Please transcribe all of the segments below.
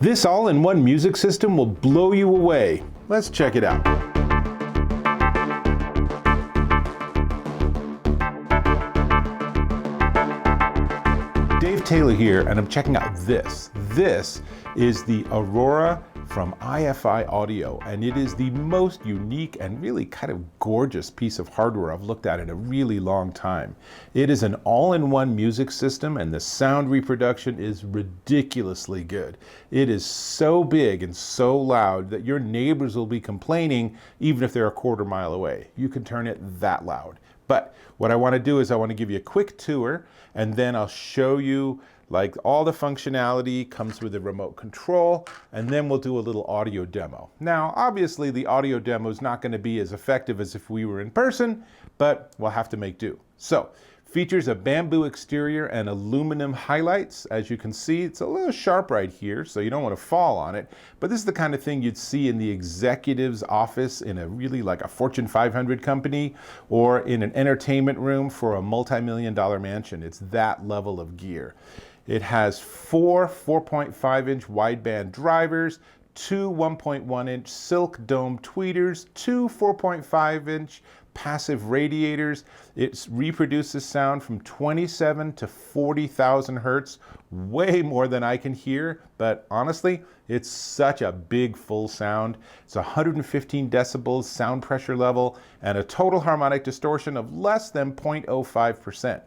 This all-in-one music system will blow you away. Let's check it out. Dave Taylor here, and I'm checking out this. This is the Aurora from iFi Audio, and it is the most unique and really kind of gorgeous piece of hardware I've looked at in a really long time. It is an all-in-one music system, and the sound reproduction is ridiculously good. It is so big and so loud that your neighbors will be complaining even if they're a quarter mile away. You can turn it that loud. But what I want to do is I want to give you a quick tour, and then I'll show you like all the functionality comes with a remote control, and then we'll do a little audio demo. Now, obviously the audio demo is not going to be as effective as if we were in person, but we'll have to make do. So, features a bamboo exterior and aluminum highlights. As you can see, it's a little sharp right here, so you don't want to fall on it. But this is the kind of thing you'd see in the executive's office in a really like a Fortune 500 company, or in an entertainment room for a multi-million-dollar mansion. It's that level of gear. It has four 4.5-inch wideband drivers, two 1.1-inch silk dome tweeters, two 4.5-inch passive radiators. It reproduces sound from 27 to 40,000 hertz, way more than I can hear, but honestly, it's such a big full sound. It's 115 decibels sound pressure level and a total harmonic distortion of less than 0.05%.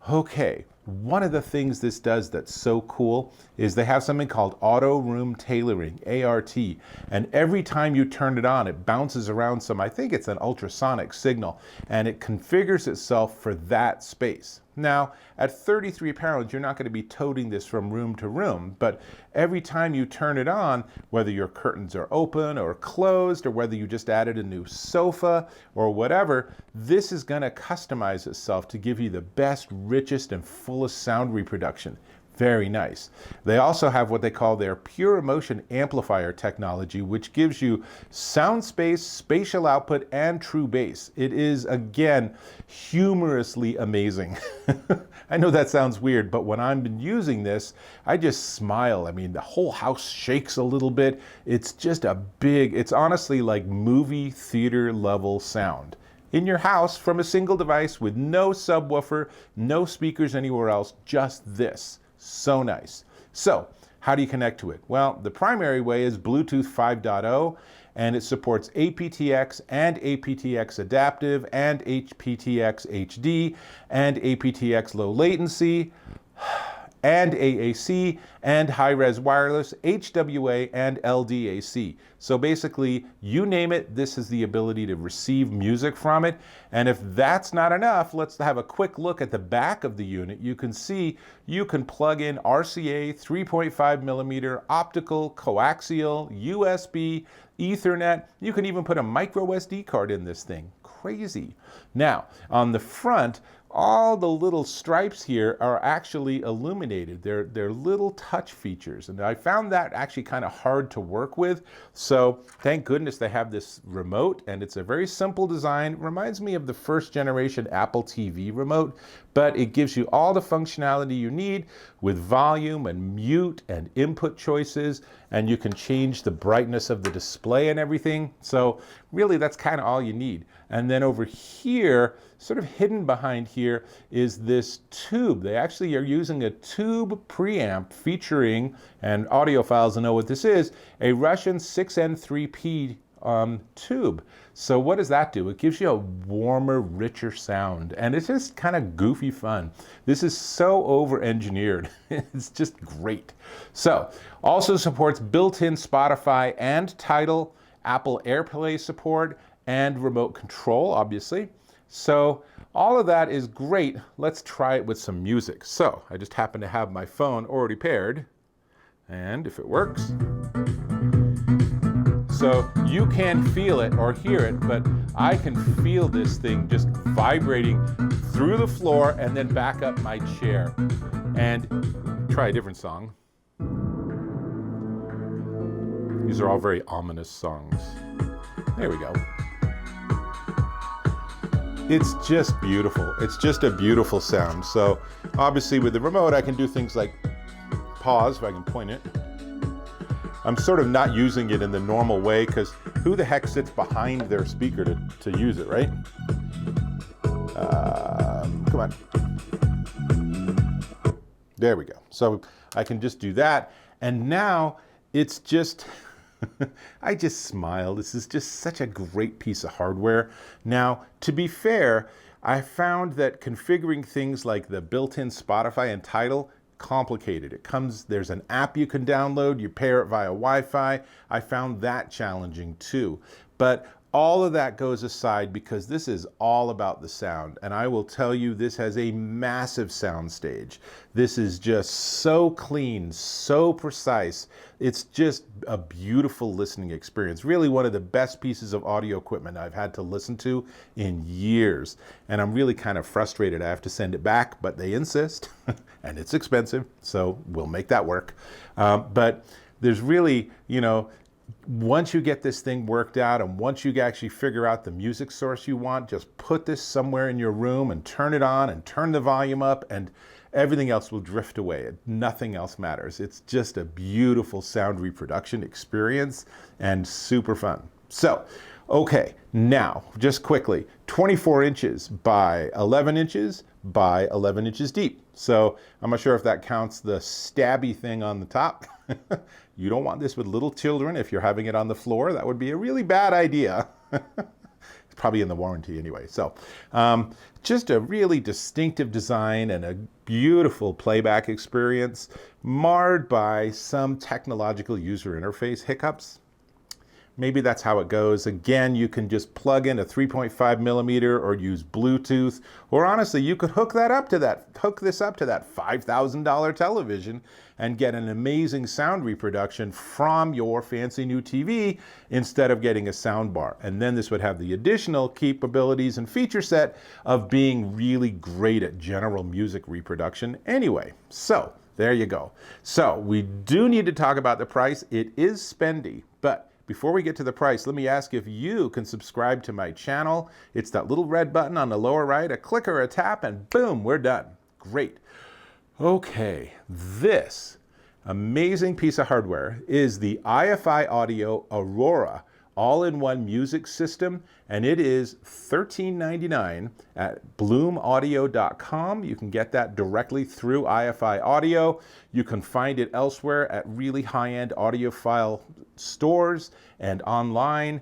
Okay, one of the things this does that's so cool is they have something called auto room tailoring, ART, and every time you turn it on, it bounces around some, I think it's an ultrasonic signal, and it configures itself for that space. Now, at 33 pounds, you're not going to be toting this from room to room, but every time you turn it on, whether your curtains are open or closed, or whether you just added a new sofa or whatever, this is going to customize itself to give you the best, richest, and fullest sound reproduction. Very nice. They also have what they call their pure emotion amplifier technology, which gives you sound space, spatial output, and true bass. It is, again, humorously amazing. I know that sounds weird, but when I've been using this, I just smile. I mean, the whole house shakes a little bit. It's just a big, it's honestly like movie theater level sound in your house from a single device with no subwoofer, no speakers anywhere else, just this. So nice. So, how do you connect to it? Well, the primary way is Bluetooth 5.0, and it supports aptX and aptX adaptive and aptX HD and aptX low latency and AAC and high-res wireless, HWA and LDAC. So basically, you name it, this is the ability to receive music from it. And if that's not enough, let's have a quick look at the back of the unit. You can see you can plug in RCA, 3.5 millimeter, optical, coaxial, USB, Ethernet. You can even put a micro SD card in this thing. Crazy. Now, on the front, all the little stripes here are actually illuminated. They're little touch features, and I found that actually kind of hard to work with. So thank goodness they have this remote, and it's a very simple design. It reminds me of the first generation Apple TV remote, but it gives you all the functionality you need with volume and mute and input choices, and you can change the brightness of the display and everything. So really that's kind of all you need. And then over here, sort of hidden behind here, is this tube. They actually are using a tube preamp featuring, and audiophiles will know what this is, a Russian 6N3P tube. So what does that do? It gives you a warmer, richer sound, and it's just kind of goofy fun. This is so over-engineered. It's just great. So, also supports built-in Spotify and Tidal, Apple AirPlay support, and remote control, obviously. So all of that is great. Let's try it with some music. So I just happen to have my phone already paired, and if it works. So you can't feel it or hear it, but I can feel this thing just vibrating through the floor and then back up my chair. And try a different song. These are all very ominous songs. There we go. It's just beautiful. It's just a beautiful sound. So obviously with the remote, I can do things like pause, if I can point it. I'm sort of not using it in the normal way because who the heck sits behind their speaker to use it, right? Come on. There we go. So I can just do that. And now it's just, I just smile. This is just such a great piece of hardware. Now, to be fair, I found that configuring things like the built-in Spotify and Tidal, complicated. There's an app you can download, you pair it via Wi-Fi. I found that challenging too. But all of that goes aside because this is all about the sound. And I will tell you, this has a massive sound stage. This is just so clean, so precise. It's just a beautiful listening experience. Really one of the best pieces of audio equipment I've had to listen to in years. And I'm really kind of frustrated. I have to send it back, but they insist. And it's expensive, so we'll make that work. But there's really, once you get this thing worked out and once you actually figure out the music source you want, just put this somewhere in your room and turn it on and turn the volume up and everything else will drift away. Nothing else matters. It's just a beautiful sound reproduction experience and super fun. So, okay, now, just quickly, 24 inches by 11 inches by 11 inches deep. So I'm not sure if that counts the stabby thing on the top. You don't want this with little children. If you're having it on the floor, that would be a really bad idea. It's probably in the warranty anyway. So just a really distinctive design and a beautiful playback experience marred by some technological user interface hiccups. Maybe that's how it goes. Again, you can just plug in a 3.5 millimeter or use Bluetooth, or honestly, you could hook this up to that $5,000 television and get an amazing sound reproduction from your fancy new TV instead of getting a sound bar. And then this would have the additional capabilities and feature set of being really great at general music reproduction anyway. So there you go. So we do need to talk about the price. It is spendy, but before we get to the price, let me ask if you can subscribe to my channel. It's that little red button on the lower right, a click or a tap, and boom, we're done. Great. Okay, this amazing piece of hardware is the iFi Audio Aurora all-in-one music system, and it is $13.99 at bloomaudio.com. You can get that directly through iFi Audio. You can find it elsewhere at really high-end audiophile stores and online.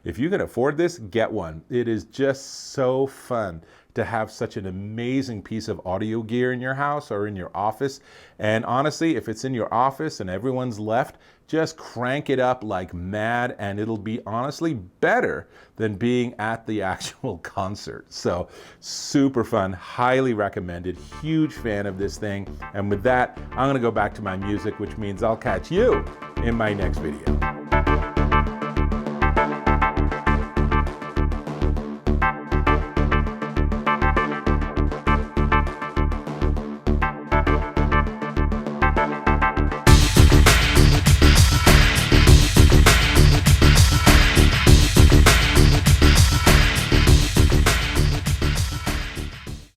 If you can afford this, get one. It is just so fun to have such an amazing piece of audio gear in your house or in your office. And honestly, if it's in your office and everyone's left, just crank it up like mad and it'll be honestly better than being at the actual concert. So super fun, highly recommended, huge fan of this thing. And with that, I'm gonna go back to my music, which means I'll catch you in my next video.